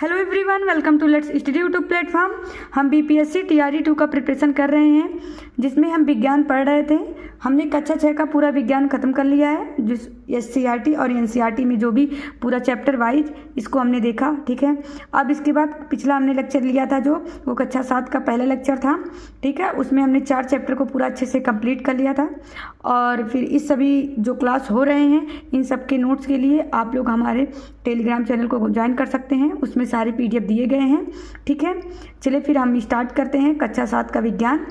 Hello everyone, welcome to let's study YouTube platform. हम BPSC TRE 2 का preparation कर रहे हैं, जिसमें हम विज्ञान पढ़ रहे थे। हमने कक्षा 6 का पूरा विज्ञान खत्म कर लिया है। जिस एससीईआरटी और एनसीईआरटी में जो भी पूरा चैप्टर वाइज इसको हमने देखा, ठीक है। अब इसके बाद पिछला हमने लेक्चर लिया था जो वो कक्षा 7 का पहला लेक्चर था, ठीक है। उसमें हमने 4 चैप्टर को पूरा अच्छे से कंप्लीट कर लिया था। और फिर इस सभी जो क्लास हो रहे हैं इन सब के नोट्स के लिए आप लोग हमारे टेलीग्राम चैनल को ज्वाइन कर सकते हैं। उसमें सारे पीडीएफ दिए गए हैं, ठीक है। चलिए फिर हम स्टार्ट करते हैं कक्षा 7 का विज्ञान।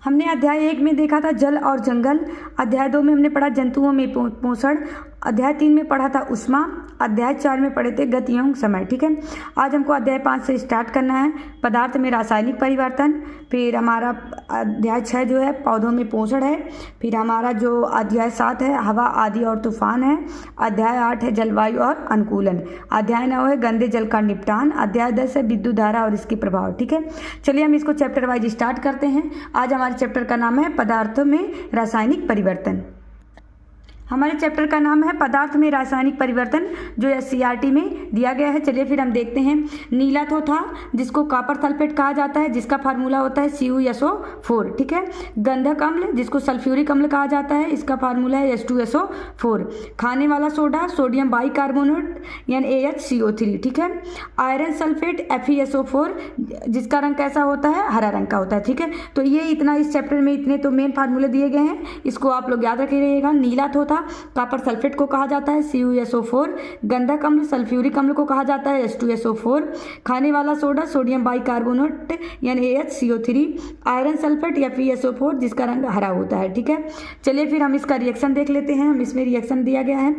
हमने अध्याय 1 में देखा था जल और जंगल, अध्याय 2 में हमने पढ़ा जंतुओं में पोषण, अध्याय 3 में पढ़ा था उष्मा, अध्याय 4 में पढ़े थे गति एवं समय, ठीक है। आज हमको अध्याय 5 से स्टार्ट करना है, पदार्थ में रासायनिक परिवर्तन। फिर हमारा अध्याय 6 जो है पौधों में पोषण है। फिर हमारा जो अध्याय 7 है हवा आदि और तूफान है। अध्याय 8 है जलवायु और अनुकूलन। अध्याय 9 है गंदे जल का निपटान। अध्याय 10 है विद्युत धारा और इसके प्रभाव, ठीक है। चलिए हम इसको चैप्टर वाइज स्टार्ट करते हैं। आज हमारे चैप्टर का नाम है पदार्थों में रासायनिक परिवर्तन। हमारे चैप्टर का नाम है पदार्थ में रासायनिक परिवर्तन, जो एससीईआरटी में दिया गया है। चलिए फिर हम देखते हैं। नीला थोथा जिसको कॉपर सल्फेट कहा जाता है, जिसका फार्मूला होता है CuSO4, ठीक है। गंधक अम्ल जिसको सल्फ्यूरिक अम्ल कहा जाता है, इसका फार्मूला है H2SO4। खाने वाला सोडा सोडियम बाइकार्बोनेट NaHCO3, ठीक है। आयरन सल्फेट FeSO4 जिसका रंग कैसा होता है, हरा रंग का होता है, ठीक है। तो ये इतना इस चैप्टर में इतने तो मेन फार्मूले दिए गए हैं, इसको आप लोग याद रखिएगा। नीला थोथा कॉपर सल्फेट को कहा जाता है CuSO4। गंधक अम्ल सल्फ्यूरिक अम्ल को कहा जाता है H2SO4। खाने वाला soda sodium bicarbonate NaHCO3। Iron sulphate FeSO4 जिसका रंग हरा होता है, ठीक है। चलिए फिर हम इसका रिएक्शन देख लेते हैं। हम इसमें रिएक्शन दिया गया है,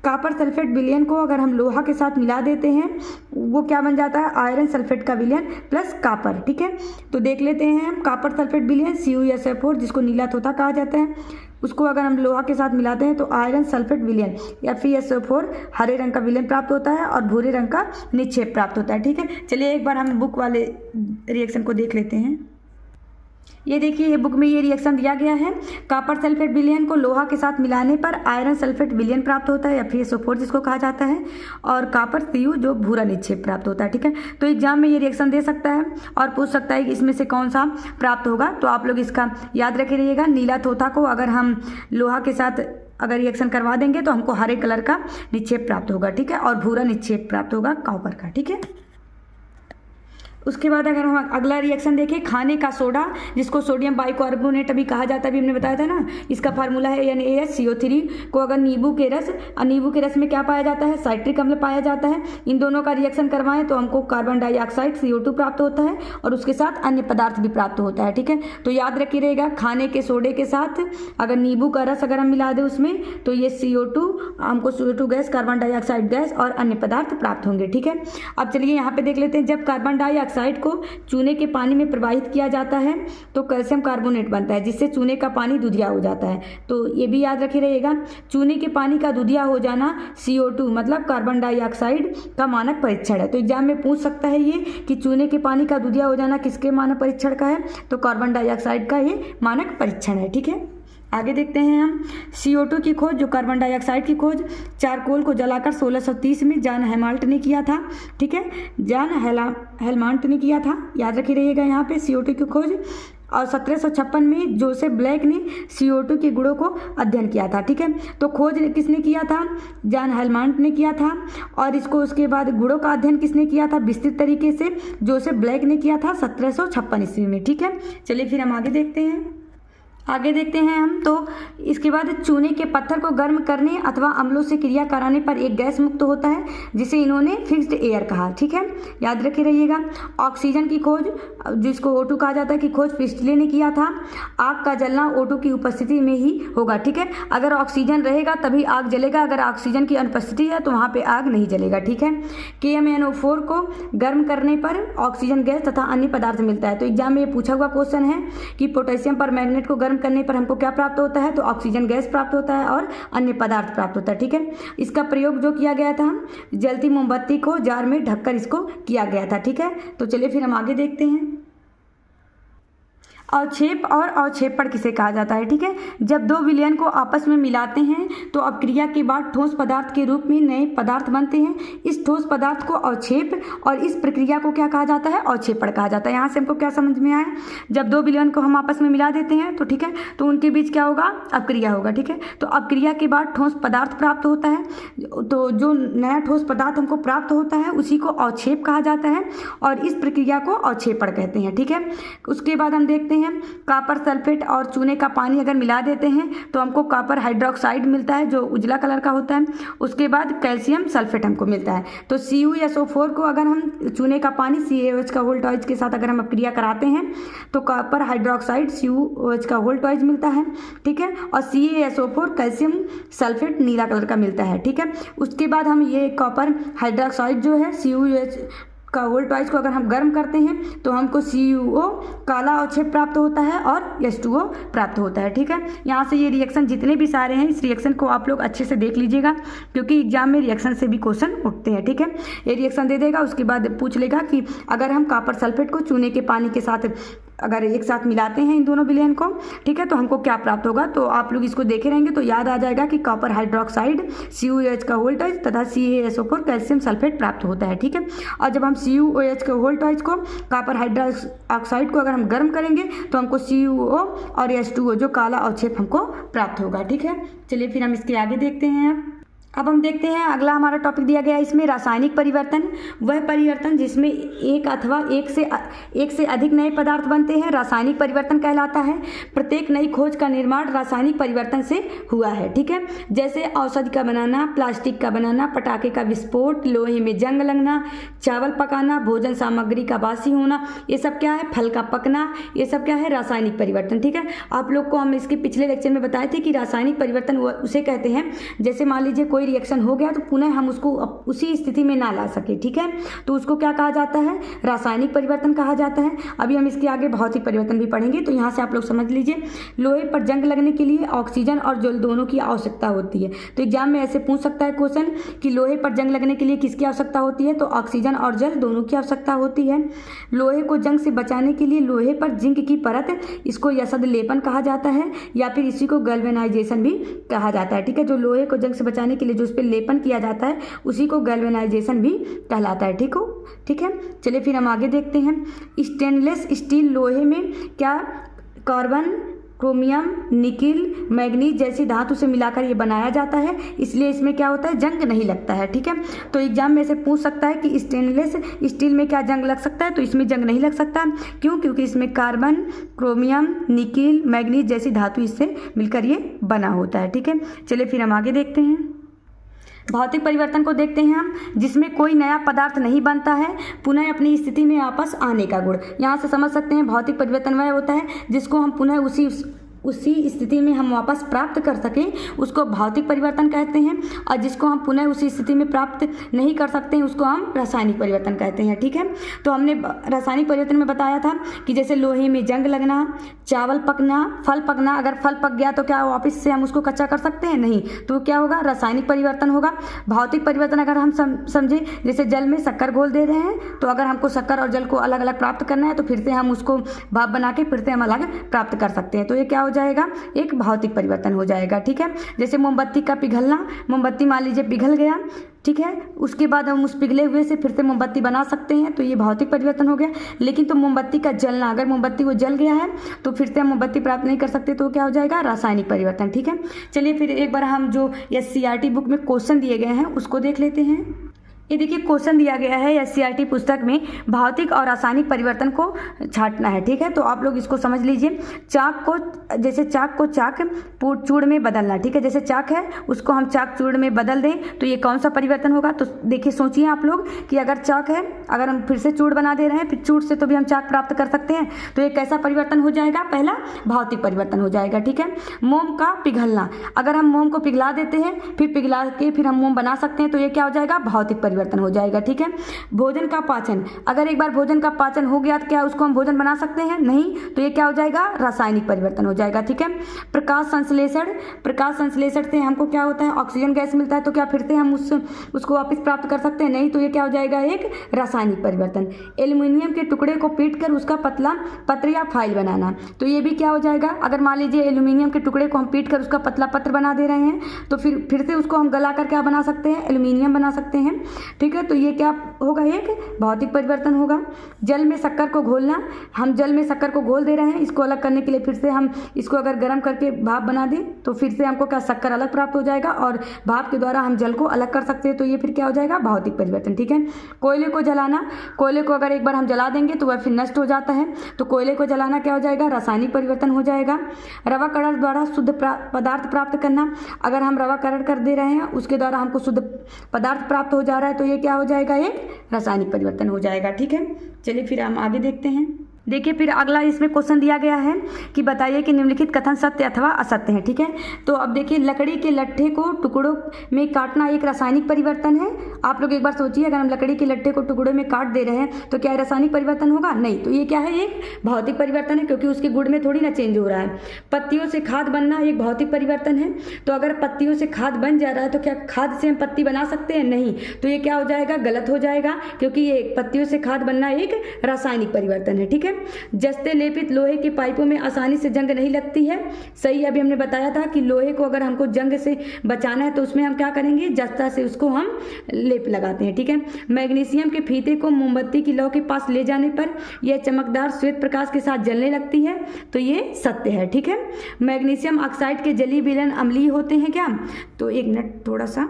कॉपर सल्फेट विलयन को अगर हम लोहा के साथ मिला देते हैं वो क्या बन जाता है, आयरन सल्फेट का विलयन प्लस कॉपर, ठीक है। तो देख लेते हैं हम कॉपर सल्फेट विलयन CuSO4 जिसको नीला थोथा कहा जाता है, उसको अगर हम लोहा के साथ मिलाते हैं तो आयरन सल्फेट विलयन या FeSO4 हरे रंग का विलयन प्राप्त होता है और भूरे रंग का निक्षेप प्राप्त होता है, ठीक है। चलिए एक बार हम बुक वाले रिएक्शन को देख लेते हैं। ये देखिए, ये बुक में ये रिएक्शन दिया गया है। कॉपर सल्फेट विलयन को लोहा के साथ मिलाने पर आयरन सल्फेट विलयन प्राप्त होता है FeSO4 जिसको कहा जाता है, और कॉपर Cu जो भूरा निक्षेप प्राप्त होता है, ठीक है। तो एग्जाम में ये रिएक्शन दे सकता है और पूछ सकता है कि इसमें से कौन सा प्राप्त होगा। तो आप लोग इसका याद रखे रहिएगा। नीला थोथा को अगर हम लोहा के साथ अगर रिएक्शन करवा देंगे तो हमको हरे कलर का निक्षेप प्राप्त होगा, ठीक है, और भूरा निक्षेप प्राप्त होगा कॉपर का, ठीक है। उसके बाद अगर हम अगला रिएक्शन देखें, खाने का सोडा जिसको सोडियम बाइकार्बोनेट अभी कहा जाता है, अभी हमने बताया था ना, इसका फार्मूला है NaHCO3 को अगर नींबू के रस में क्या पाया जाता है, साइट्रिक अम्ल पाया जाता है। इन दोनों का रिएक्शन करवाएं तो हमको कार्बन डाइऑक्साइड CO2 प्राप्त होता है और उसके साथ अन्य पदार्थ भी प्राप्त होता है, ठीक है। तो याद रखिए रहेगा, खाने के सोडे के साथ अगर नींबू का रस अगर हम मिला दें उसमें तो ये CO2 हमको CO2 gas, carbon dioxide gas और अन्य पदार्थ प्राप्त होंगे, ठीक है। अब चलिए यहाँ पे देख लेते हैं। जब कार्बन डाइऑक्साइड को चूने के पानी में प्रवाहित किया जाता है तो कैल्शियम कार्बोनेट बनता है, जिससे चूने का पानी दूधिया हो जाता है। तो ये भी याद रखे रहेगा, चूने के पानी का दूधिया हो जाना CO2 मतलब कार्बन डाइऑक्साइड का मानक परीक्षण है। तो एग्जाम में पूछ सकता है ये कि चूने के पानी का दूधिया हो जाना किसके मानक परीक्षण का है, तो कार्बन डाइऑक्साइड का ये मानक परीक्षण है, ठीक है। आगे देखते हैं हम। CO2 की खोज, जो कार्बन डाइऑक्साइड की खोज चारकोल को जलाकर 1630 में जॉन हेल्माल्ट ने किया था, ठीक है। जॉन हेल्माल्ट ने किया था, याद रखिए रहिएगा यहाँ पे CO2 की खोज। और 1756 में जोसेफ ब्लैक ने CO2 के गुणों को अध्ययन किया था, ठीक है। तो खोज किसने किया था, जॉन हेल्माल्ट ने किया था। और इसको उसके बाद गुणों का अध्ययन किसने किया था विस्तृत तरीके से, जोसेफ ब्लैक ने किया था 1756 ईस्वी में, ठीक है। चलिए फिर हम आगे देखते हैं। हम तो इसके बाद चूने के पत्थर को गर्म करने अथवा अम्लों से क्रिया कराने पर एक गैस मुक्त होता है जिसे इन्होंने फिक्स्ड एयर कहा, ठीक है। याद रखे रहिएगा। ऑक्सीजन की खोज जिसको O2 कहा जाता है की खोज प्रिस्टले ने किया था। आग का जलना O2 की उपस्थिति में ही होगा, ठीक है। अगर ऑक्सीजन रहेगा तभी आग जलेगा, अगर ऑक्सीजन की अनुपस्थिति है तो वहाँ पे आग नहीं जलेगा, ठीक है। KMnO4 को गर्म करने पर ऑक्सीजन गैस तथा अन्य पदार्थ मिलता है। तो एग्जाम में ये पूछा हुआ क्वेश्चन है कि पोटेशियम पर मैग्नेट को गर्म करने पर हमको क्या प्राप्त होता है, तो ऑक्सीजन गैस प्राप्त होता है और अन्य पदार्थ प्राप्त होता है, ठीक है। इसका प्रयोग जो किया गया था, जलती मोमबत्ती को जार में ढककर इसको किया गया था, ठीक है। तो चलिए फिर हम आगे देखते हैं। अवक्षेप और अवक्षेपण किसे कहा जाता है, ठीक है। जब दो विलयन को आपस में मिलाते हैं तो अपक्रिया के बाद ठोस पदार्थ के रूप में नए पदार्थ बनते हैं। इस ठोस पदार्थ को अवक्षेप और इस प्रक्रिया को क्या कहा जाता है, अवक्षेपण कहा जाता है। यहाँ से हमको क्या समझ में आया, जब दो विलयन को हम आपस में मिला देते हैं तो ठीक है, तो उनके बीच क्या होगा, अपक्रिया होगा, ठीक है। तो अपक्रिया के बाद ठोस पदार्थ प्राप्त होता है, तो जो नया ठोस पदार्थ हमको प्राप्त होता है उसी को अवक्षेप कहा जाता है और इस प्रक्रिया को अवक्षेपण कहते हैं, ठीक है। उसके बाद हम देखते हैं कॉपर सल्फेट और चूने का पानी अगर मिला देते हैं तो हमको कॉपर हाइड्रोक्साइड मिलता है जो उजला कलर का होता है। उसके बाद कैल्शियम सल्फेट हमको मिलता है। तो CuSO4 को अगर हम चूने का पानी CaOH का होल टॉइज के साथ अगर हम अपक्रिया कराते हैं तो कॉपर हाइड्रोक्साइड CuOH का होल टॉइज मिलता है, ठीक है। और CaSO4 कैल्शियम सल्फेट नीला कलर का मिलता है, ठीक है। उसके बाद हम ये कॉपर हाइड्रोक्साइड जो है CuOH का होल टॉइज को अगर हम गर्म करते हैं तो हमको CuO काला अवक्षेप प्राप्त होता है और H2O प्राप्त होता है, ठीक है। यहाँ से ये रिएक्शन जितने भी सारे हैं इस रिएक्शन को आप लोग अच्छे से देख लीजिएगा क्योंकि एग्जाम में रिएक्शन से भी क्वेश्चन उठते हैं, ठीक है। ये रिएक्शन दे देगा, उसके बाद पूछ लेगा कि अगर हम कॉपर सल्फेट को चूने के पानी के साथ अगर एक साथ मिलाते हैं इन दोनों विलयन को, ठीक है, तो हमको क्या प्राप्त होगा। तो आप लोग इसको देखे रहेंगे तो याद आ जाएगा कि कॉपर हाइड्रोक्साइड CuOH का होल टॉइज तथा CaSO4 कैल्शियम सल्फेट प्राप्त होता है, ठीक है। और जब हम CuOH के होल टॉइज को कॉपर हाइड्रोक्साइड को अगर हम गर्म करेंगे तो हमको CuO और H2O जो काला अवक्षेप हमको प्राप्त होगा, ठीक है। चलिए फिर हम इसके आगे देखते हैं। अब हम देखते हैं अगला हमारा टॉपिक दिया गया है इसमें रासायनिक परिवर्तन। वह परिवर्तन जिसमें एक अथवा एक से अधिक नए पदार्थ बनते हैं रासायनिक परिवर्तन कहलाता है। प्रत्येक नई खोज का निर्माण रासायनिक परिवर्तन से हुआ है, ठीक है। जैसे औषधि का बनाना, प्लास्टिक का बनाना, पटाखे का विस्फोट, लोहे में जंग लगना, चावल पकाना, भोजन सामग्री का बासी होना, ये सब क्या है, फल का पकना, ये सब क्या है, रासायनिक परिवर्तन, ठीक है। आप लोग को हम इसके पिछले लेक्चर में बताए थे कि रासायनिक परिवर्तन उसे कहते हैं जैसे मान लीजिए कोई रिएक्शन हो गया तो पुनः हम उसको उसी स्थिति में ना ला सके, ठीक है, तो उसको क्या कहा जाता है, रासायनिक परिवर्तन कहा जाता है। अभी हम इसके आगे भौतिक परिवर्तन भी पढ़ेंगे। तो यहाँ से आप लोग समझ लीजिए लोहे पर जंग लगने के लिए ऑक्सीजन और जल दोनों की आवश्यकता होती है। तो एग्जाम में ऐसे पूछ सकता है क्वेश्चन कि लोहे पर जंग लगने के लिए किसकी आवश्यकता होती है, तो ऑक्सीजन और जल दोनों की आवश्यकता होती है। लोहे को जंग से बचाने के लिए लोहे पर जिंक की परत, इसको यसद लेपन कहा जाता है या फिर इसी को गैल्वेनाइजेशन भी कहा जाता है, ठीक है। जो लोहे को जंग से बचाने के लिए जो उस पर लेपन किया जाता है उसी को गैल्वेनाइजेशन भी कहलाता है, ठीक है। चलिए फिर हम आगे देखते हैं। स्टेनलेस स्टील लोहे में क्या कार्बन, क्रोमियम, निकिल, मैग्नीज जैसी धातु से मिलाकर ये बनाया जाता है, इसलिए इसमें क्या होता है, जंग नहीं लगता है, ठीक है। तो एग्जाम में से पूछ सकता है कि स्टेनलेस स्टील में क्या जंग लग सकता है, तो इसमें जंग नहीं लग सकता। क्यों, क्योंकि इसमें कार्बन, क्रोमियम, निकिल, मैग्नीज जैसी धातु इससे मिलकर ये बना होता है, ठीक है। चलिए फिर हम आगे देखते हैं। भौतिक परिवर्तन को देखते हैं हम, जिसमें कोई नया पदार्थ नहीं बनता है, पुनः अपनी स्थिति में वापस आने का गुण। यहाँ से समझ सकते हैं भौतिक परिवर्तन वह होता है जिसको हम पुनः उसी स्थिति में हम वापस प्राप्त कर सकें, उसको भौतिक परिवर्तन कहते हैं। और जिसको हम पुनः उसी स्थिति में प्राप्त नहीं कर सकते हैं उसको हम रासायनिक परिवर्तन कहते हैं, ठीक है। तो हमने रासायनिक परिवर्तन में बताया था कि जैसे लोहे में जंग लगना, चावल पकना, फल पकना, अगर फल पक गया तो क्या वापस से हम उसको कच्चा कर सकते हैं, नहीं, तो क्या होगा, रासायनिक परिवर्तन होगा। भौतिक परिवर्तन अगर हम समझे जैसे जल में शक्कर घोल दे रहे हैं, तो अगर हमको शक्कर और जल को अलग अलग प्राप्त करना है तो फिर से हम उसको भाप बना के फिर से हम अलग प्राप्त कर सकते हैं, तो ये क्या हो जाएगा, एक भौतिक परिवर्तन हो जाएगा, ठीक है। जैसे मोमबत्ती का पिघलना, मोमबत्ती मान लीजिए पिघल गया, ठीक है, उसके बाद हम उस पिघले हुए से फिर से मोमबत्ती बना सकते हैं, तो ये भौतिक परिवर्तन हो गया। लेकिन तो मोमबत्ती का जलना, अगर मोमबत्ती वो जल गया है तो फिर से हम मोमबत्ती प्राप्त नहीं कर सकते, तो क्या हो जाएगा, रासायनिक परिवर्तन, ठीक है। चलिए फिर एक बार हम जो SCERT बुक में क्वेश्चन दिए गए हैं उसको देख लेते हैं। ये देखिए क्वेश्चन दिया गया है SCERT पुस्तक में भौतिक और रासायनिक परिवर्तन को छांटना है, ठीक है। तो आप लोग इसको समझ लीजिए। चाक को जैसे चाक को चाक चूड़ में बदलना, ठीक है, जैसे चाक है उसको हम चाक चूड़ में बदल दें तो ये कौन सा परिवर्तन होगा। तो देखिए सोचिए आप लोग कि अगर चाक है, अगर हम फिर से चूड़ बना दे रहे हैं, फिर चूड़ से तो भी हम चाक प्राप्त कर सकते हैं, तो ये कैसा परिवर्तन हो जाएगा, पहला भौतिक परिवर्तन हो जाएगा, ठीक है। मोम का पिघलना, अगर हम मोम को पिघला देते हैं फिर पिघला के फिर हम मोम बना सकते हैं, तो ये क्या हो जाएगा, भौतिक परिवर्तन परिवर्तन हो जाएगा। ठीक है, भोजन का पाचन, अगर एक बार भोजन का पाचन हो गया तो क्या उसको हम भोजन बना सकते हैं? नहीं, तो ये क्या हो जाएगा? रासायनिक परिवर्तन हो जाएगा। ठीक है, प्रकाश संश्लेषण, प्रकाश संश्लेषण से हमको क्या होता है? ऑक्सीजन गैस मिलता है, तो क्या फिर से हम उसको वापस प्राप्त कर सकते हैं? नहीं, तो ये क्या हो जाएगा? एक रासायनिक परिवर्तन। एल्यूमिनियम के टुकड़े को पीटकर उसका पतला पत्र या फाइल बनाना, तो ये भी क्या हो जाएगा? अगर मान लीजिए एल्यूमिनियम के टुकड़े को हम पीटकर उसका पतला पत्र बना दे रहे हैं, तो फिर से उसको हम गलाकर क्या बना सकते हैं? एल्यूमिनियम बना सकते हैं। ठीक है, तो ये क्या होगा? एक भौतिक परिवर्तन होगा। जल में शक्कर को घोलना, हम जल में शक्कर को घोल दे रहे हैं, इसको अलग करने के लिए फिर से हम इसको अगर गर्म करके भाप बना दें तो फिर से हमको क्या? शक्कर अलग प्राप्त हो जाएगा और भाप के द्वारा हम जल को अलग कर सकते हैं, तो ये फिर क्या हो जाएगा? भौतिक परिवर्तन। ठीक है, कोयले को जलाना, कोयले को अगर एक बार हम जला देंगे तो वह फिर नष्ट हो जाता है, तो कोयले को जलाना क्या हो जाएगा? रासायनिक परिवर्तन हो जाएगा। रवा करण द्वारा शुद्ध पदार्थ प्राप्त करना, अगर हम रवा करण कर दे रहे हैं उसके द्वारा हमको शुद्ध पदार्थ प्राप्त हो जा रहा है, तो ये क्या हो जाएगा? एक रासायनिक परिवर्तन हो जाएगा। ठीक है, चलिए फिर हम आगे देखते हैं। देखिए फिर अगला इसमें क्वेश्चन दिया गया है कि बताइए कि निम्नलिखित कथन सत्य अथवा असत्य है। ठीक है, तो अब देखिए, लकड़ी के लट्ठे को टुकड़ों में काटना एक रासायनिक परिवर्तन है। आप लोग एक बार सोचिए, अगर हम लकड़ी के लट्ठे को टुकड़ों में काट दे रहे हैं तो क्या रासायनिक परिवर्तन होगा? नहीं, तो ये क्या है? एक भौतिक परिवर्तन है, क्योंकि उसके गुण में थोड़ी ना चेंज हो रहा है। पत्तियों से खाद बनना एक भौतिक परिवर्तन है, तो अगर पत्तियों से खाद बन जा रहा है तो क्या खाद से हम पत्ती बना सकते हैं? नहीं, तो ये क्या हो जाएगा? गलत हो जाएगा, क्योंकि ये पत्तियों से खाद बनना एक रासायनिक परिवर्तन है। ठीक है, जस्ते लेपित लोहे के पाइपों में आसानी से जंग नहीं लगती है। सही, अभी हमने बताया था कि लोहे को अगर हमको जंग से बचाना है तो उसमें हम क्या करेंगे? जस्ता से उसको हम लेप लगाते हैं। ठीक है, मैग्नीशियम के फीते को मोमबत्ती की लौ के पास ले जाने पर यह चमकदार श्वेत प्रकाश के साथ जलने लगती है, तो ये सत्य है। ठीक है, मैग्नीशियम ऑक्साइड के जलीय विलयन अम्लीय होते हैं क्या? तो एक मिनट, थोड़ा सा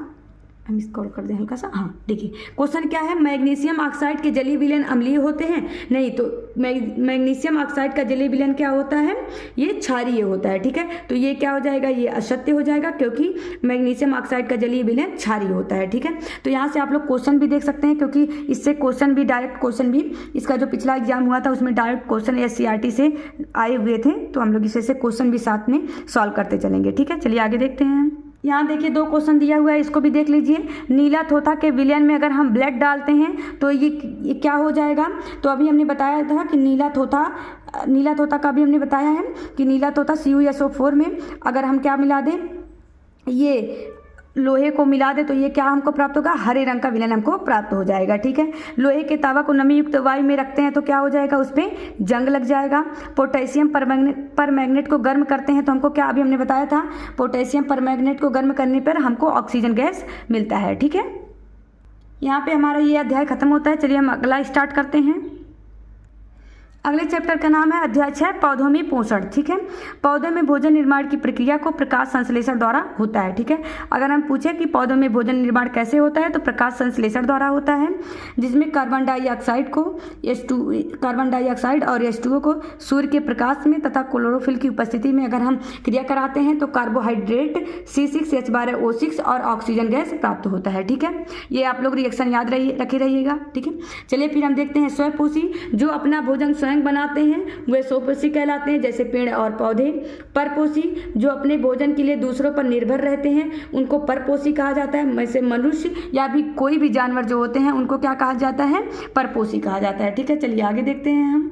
हम स्क्रॉल कर दें हल्का सा। हाँ, देखिए क्वेश्चन क्या है? मैग्नीशियम ऑक्साइड के जलीय विलयन अम्लीय होते हैं? नहीं, तो मैग्नीशियम ऑक्साइड का जलीय विलयन क्या होता है? ये क्षारीय होता है। ठीक है, तो ये क्या हो जाएगा? ये असत्य हो जाएगा, क्योंकि मैग्नीशियम ऑक्साइड का जलीय विलयन क्षारीय होता है। ठीक है, तो यहाँ से आप लोग क्वेश्चन भी देख सकते हैं, क्योंकि इससे क्वेश्चन भी, डायरेक्ट क्वेश्चन भी, इसका जो पिछला एग्जाम हुआ था उसमें डायरेक्ट क्वेश्चन SCERT से आए हुए थे, तो हम लोग इसे क्वेश्चन भी साथ में सॉल्व करते चलेंगे। ठीक है, चलिए आगे देखते हैं। यहाँ देखिए 2 क्वेश्चन दिया हुआ है, इसको भी देख लीजिए। नीला थोथा के विलयन में अगर हम ब्लैक डालते हैं तो ये क्या हो जाएगा? तो अभी हमने बताया था कि नीला थोथा का भी हमने बताया है कि नीला थोथा CuSO4 में अगर हम क्या मिला दें? ये लोहे को मिला दे तो ये क्या हमको प्राप्त होगा? हरे रंग का विलयन हमको प्राप्त हो जाएगा। ठीक है, लोहे के तावा को नमी युक्त वायु में रखते हैं तो क्या हो जाएगा? उस पर जंग लग जाएगा। पोटेशियम परमैंगनेट को गर्म करते हैं तो हमको क्या, अभी हमने बताया था, पोटेशियम परमैंगनेट को गर्म करने पर हमको ऑक्सीजन गैस मिलता है। ठीक है, यहाँ पे हमारा ये अध्याय खत्म होता है। चलिए हम अगला स्टार्ट करते हैं। अगले चैप्टर का नाम है अध्याय 6, पौधों में पोषण। ठीक है, पौधों में भोजन निर्माण की प्रक्रिया को प्रकाश संश्लेषण द्वारा होता है। ठीक है, अगर हम पूछे कि पौधों में भोजन निर्माण कैसे होता है तो प्रकाश संश्लेषण द्वारा होता है, जिसमें कार्बन डाइऑक्साइड और H2O को सूर्य के प्रकाश में तथा क्लोरोफिल की उपस्थिति में अगर हम क्रिया कराते हैं तो कार्बोहाइड्रेट C6H12O6 और ऑक्सीजन गैस प्राप्त होता है। ठीक है, ये आप लोग रिएक्शन याद रखे रहिएगा। ठीक है, चलिए फिर हम देखते हैं स्वपोषी, जो अपना भोजन स्वयं बनाते हैं वे स्वपोषी कहलाते हैं, जैसे पेड़ और पौधे। परपोषी, जो अपने भोजन के लिए दूसरों पर निर्भर रहते हैं उनको परपोषी कहा जाता है। जैसे मनुष्य या भी कोई भी जानवर जो होते हैं उनको क्या कहा जाता है? परपोषी कहा जाता है। ठीक है, चलिए आगे देखते हैं हम।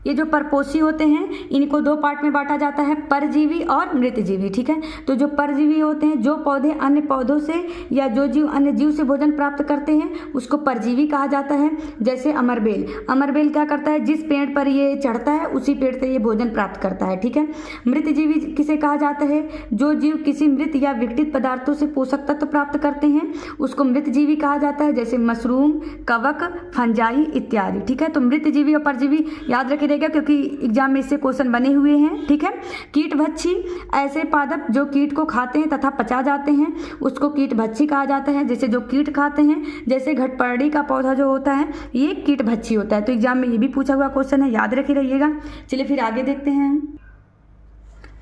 ये जो परपोषी होते हैं इनको 2 पार्ट में बांटा जाता है, परजीवी और मृतजीवी। ठीक है, तो जो परजीवी होते हैं, जो पौधे अन्य पौधों से या जो जीव अन्य जीव से भोजन प्राप्त करते हैं उसको परजीवी कहा जाता है। जैसे अमरबेल क्या करता है? जिस पेड़ पर ये चढ़ता है उसी पेड़ से ये भोजन प्राप्त करता है। ठीक है, मृतजीवी किसे कहा जाता है? जो जीव किसी मृत या विघटित पदार्थों से पोषक तत्व प्राप्त करते हैं उसको मृतजीवी कहा जाता है, जैसे मशरूम, कवक, फंजाई इत्यादि। ठीक है, तो मृतजीवी और परजीवी याद रखिए, क्योंकि एग्जाम में इससे क्वेश्चन बने हुए हैं। ठीक है, कीटभक्षी, ऐसे पादप जो कीट को खाते हैं तथा पचा जाते हैं उसको कीटभक्षी कहा जाता है। जैसे जो कीट खाते हैं, जैसे घटपर्णी का पौधा जो होता है ये कीटभक्षी होता है। तो एग्जाम में ये भी पूछा हुआ क्वेश्चन है, याद रखिए रहिएगा। चलिए फिर आगे देखते हैं।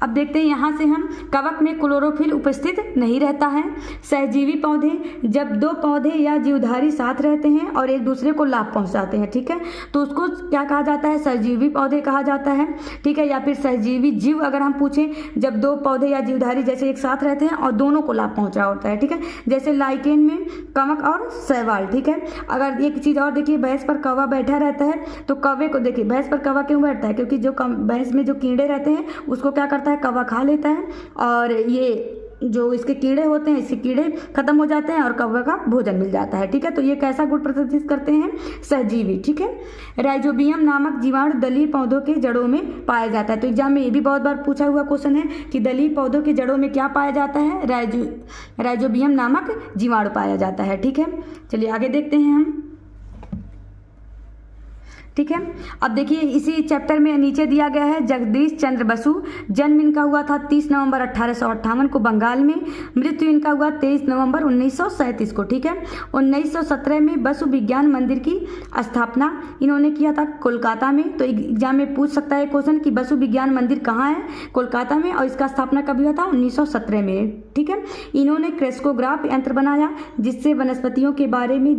अब देखते हैं यहाँ से हम, कवक में क्लोरोफिल उपस्थित नहीं रहता है। सहजीवी पौधे, जब दो पौधे या जीवधारी साथ रहते हैं और एक दूसरे को लाभ पहुंचाते हैं, ठीक है, तो उसको क्या कहा जाता है, सहजीवी पौधे कहा जाता है, ठीक है, या फिर सहजीवी जीव अगर हम पूछें, जब दो पौधे या जीवधारी जैसे एक साथ रहते हैं और दोनों को लाभ पहुंचा होता है, ठीक है, जैसे लाइकेन में कवक और शैवाल, ठीक है। अगर एक चीज़ और देखिए, भैंस पर कौवा बैठा रहता है, तो कौवे को देखिए, भैंस पर कौवा क्यों बैठता है, क्योंकि जो भैंस में जो कीड़े रहते हैं उसको क्या करता है, कौवा खा लेता है, और ये जो इसके कीड़े होते हैं, इसके कीड़े खत्म हो जाते हैं और कौवे का भोजन मिल जाता है, ठीक है। तो ये कैसा गुण प्रदर्शित करते हैं, सहजीवी, ठीक है। राइजोबियम नामक जीवाणु दलीय पौधों के जड़ों में पाया जाता है। तो एग्जाम में ये भी बहुत बार पूछा हुआ क्वेश्चन है कि दलीय पौधों के जड़ों में क्या पाया जाता है, राइजोबियम नामक जीवाणु पाया जाता है, ठीक है। चलिए आगे देखते हैं हम, ठीक है। अब देखिए इसी चैप्टर में नीचे दिया गया है, जगदीश चंद्र बसु, जन्म इनका हुआ था 30 नवंबर 1858 को बंगाल में, मृत्यु इनका हुआ 23 नवंबर 1937 को, ठीक है। 1917 में बसु विज्ञान मंदिर की स्थापना इन्होंने किया था कोलकाता में। तो एग्जाम में पूछ सकता है क्वेश्चन कि बसु विज्ञान मंदिर कहाँ है, कोलकाता में, और इसका स्थापना कब हुआ था, 1917 में, ठीक है। इन्होंने क्रेस्कोग्राफ यंत्र बनाया जिससे वनस्पतियों के बारे में,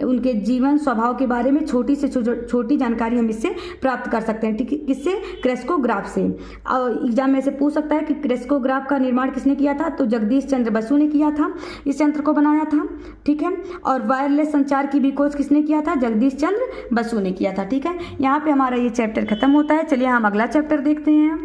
उनके जीवन स्वभाव के बारे में छोटी से छोटी जानकारी हम इससे प्राप्त कर सकते हैं, ठीक है, किससे, क्रेस्कोग्राफ से। और एग्जाम में से पूछ सकता है कि क्रेस्कोग्राफ का निर्माण किसने किया था, तो जगदीश चंद्र बसु ने किया था, इस यंत्र को बनाया था, ठीक है। और वायरलेस संचार की भी खोज किसने किया था, जगदीश चंद्र बसु ने किया था, ठीक है। यहाँ पे हमारा ये चैप्टर खत्म होता है। चलिए हम अगला चैप्टर देखते हैं।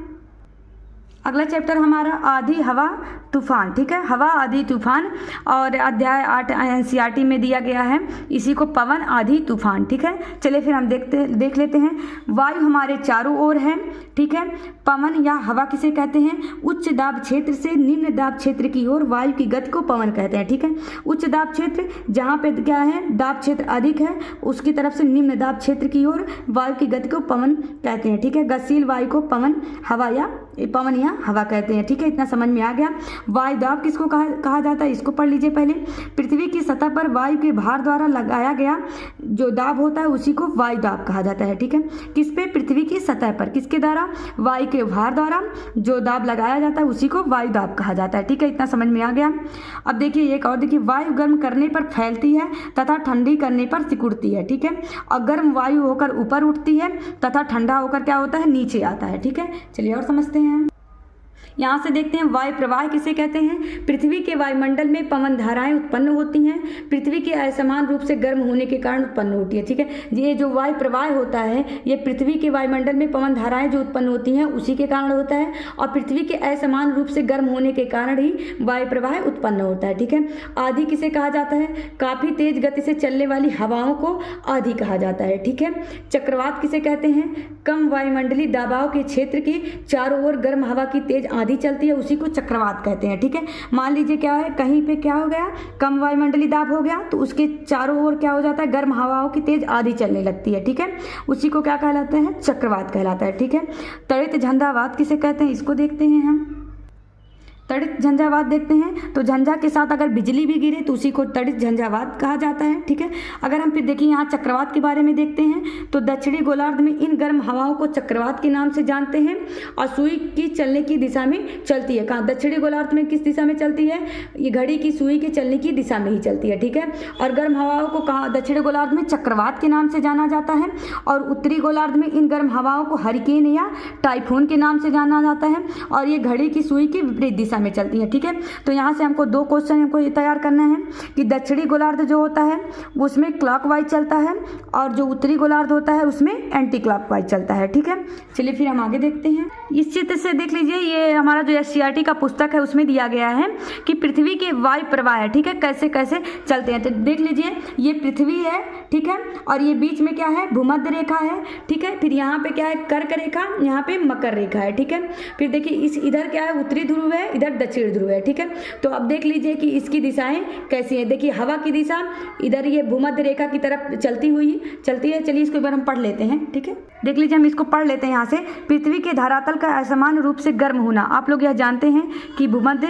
अगला चैप्टर हमारा आधी हवा तूफान, ठीक है, हवा आधी तूफान, और अध्याय 8 NCERT में दिया गया है, इसी को पवन आधी तूफान, ठीक है। चलिए फिर हम देख लेते हैं। वायु हमारे चारों ओर है, ठीक है। पवन या हवा किसे कहते हैं, उच्च दाब क्षेत्र से निम्न दाब क्षेत्र की ओर वायु की गति को पवन कहते हैं, ठीक है। उच्च दाब क्षेत्र जहाँ पे क्या है, दाब क्षेत्र अधिक है, उसकी तरफ से निम्न दाब क्षेत्र की ओर वायु की गति को पवन कहते हैं, ठीक है। गतिशील वायु को पवन या हवा कहते हैं, ठीक है। इतना समझ में आ गया। वायु दाब किसको कहा जाता है, इसको पढ़ लीजिए पहले। पृथ्वी की सतह पर वायु के भार द्वारा लगाया गया जो दाब होता है उसी को वायु दाब कहा जाता है, ठीक है। किस पे, पृथ्वी की सतह पर, किसके द्वारा, वायु के भार द्वारा जो दाब लगाया जाता है उसी को वायु दाब कहा जाता है, ठीक है। इतना समझ में आ गया। अब देखिए एक और देखिए, वायु गर्म करने पर फैलती है तथा ठंडी करने पर सिकुड़ती है, ठीक है। और गर्म वायु होकर ऊपर उठती है तथा ठंडा होकर क्या होता है, नीचे आता है, ठीक है। चलिए और समझते हैं। यहाँ से देखते हैं वायु प्रवाह किसे कहते हैं। पृथ्वी के वायुमंडल में पवन धाराएं उत्पन्न होती हैं, पृथ्वी के असमान रूप से गर्म होने के कारण उत्पन्न होती है, ठीक है। ये जो वायु प्रवाह होता है ये पृथ्वी के वायुमंडल में पवन धाराएं जो उत्पन्न होती हैं उसी के कारण होता है, और पृथ्वी के असमान रूप से गर्म होने के कारण ही वायु प्रवाह उत्पन्न होता है, ठीक है। आधी किसे कहा जाता है, काफी तेज गति से चलने वाली हवाओं को आधी कहा जाता है, ठीक है। चक्रवात किसे कहते हैं, कम वायुमंडलीय दबाव के क्षेत्र के चारों ओर गर्म हवा की तेज आंधी चलती है उसी को चक्रवात कहते हैं, ठीक है। मान लीजिए क्या है, कहीं पे क्या हो गया, कम वायुमंडलीय दाब हो गया तो उसके चारों ओर क्या हो जाता है, गर्म हवाओं की तेज आंधी चलने लगती है, ठीक है। उसी को क्या कहलाता है, चक्रवात कहलाता है, ठीक है। त्वरित झंझावात किसे कहते हैं, इसको देखते हैं हम। त्वरित झंझावात देखते हैं तो झंझा के साथ अगर बिजली भी गिरे तो उसी को त्वरित झंझावात कहा जाता है, ठीक है। अगर हम फिर देखिए यहाँ चक्रवात के बारे में देखते हैं तो दक्षिणी गोलार्ध में इन गर्म हवाओं को चक्रवात के नाम से जानते हैं, और सुई की चलने की दिशा में चलती है। कहाँ, दक्षिणी गोलार्ध में किस दिशा में चलती है, ये घड़ी की सुई के चलने की दिशा में ही चलती है, ठीक है। और गर्म हवाओं को कहाँ, दक्षिणी गोलार्ध में चक्रवात के नाम से जाना जाता है, और उत्तरी गोलार्ध में इन गर्म हवाओं को हरिकेन या टाइफून के नाम से जाना जाता है, और ये घड़ी की सुई की विपरीत दिशा में चलती है, ठीक है। तो यहाँ से हमको दो क्वेश्चन हमको ये तैयार करना है कि दक्षिणी गोलार्ध जो होता है उसमें क्लॉकवाइज चलता है, और जो उत्तरी गोलार्ध होता है उसमें एंटी क्लॉकवाइज चलता है, ठीक है। चलिए फिर हम आगे देखते हैं। इस चित्र से देख लीजिए, ये हमारा जो NCERT का पुस्तक है उसमें दिया गया है कि पृथ्वी के वायु प्रवाह है, ठीक है, कैसे कैसे चलते हैं। तो देख लीजिए ये पृथ्वी है, ठीक है, और ये बीच में क्या है, भूमध्य रेखा है, ठीक है। फिर यहाँ पे क्या है, कर्क रेखा, यहाँ पे मकर रेखा है, ठीक है। फिर देखिए इस इधर क्या है, उत्तरी ध्रुव है, इधर दक्षिण ध्रुव है, ठीक है। तो अब देख लीजिए कि इसकी दिशाएं कैसी है। देखिए हवा की दिशा इधर ये भूमध्य रेखा की तरफ चलती है। चलिए इसको एक बार हम पढ़ लेते हैं, ठीक है। देख लीजिए हम इसको पढ़ लेते हैं यहाँ से। पृथ्वी के धरातल का असमान रूप से गर्म होना, आप लोग यह जानते हैं कि भूमध्य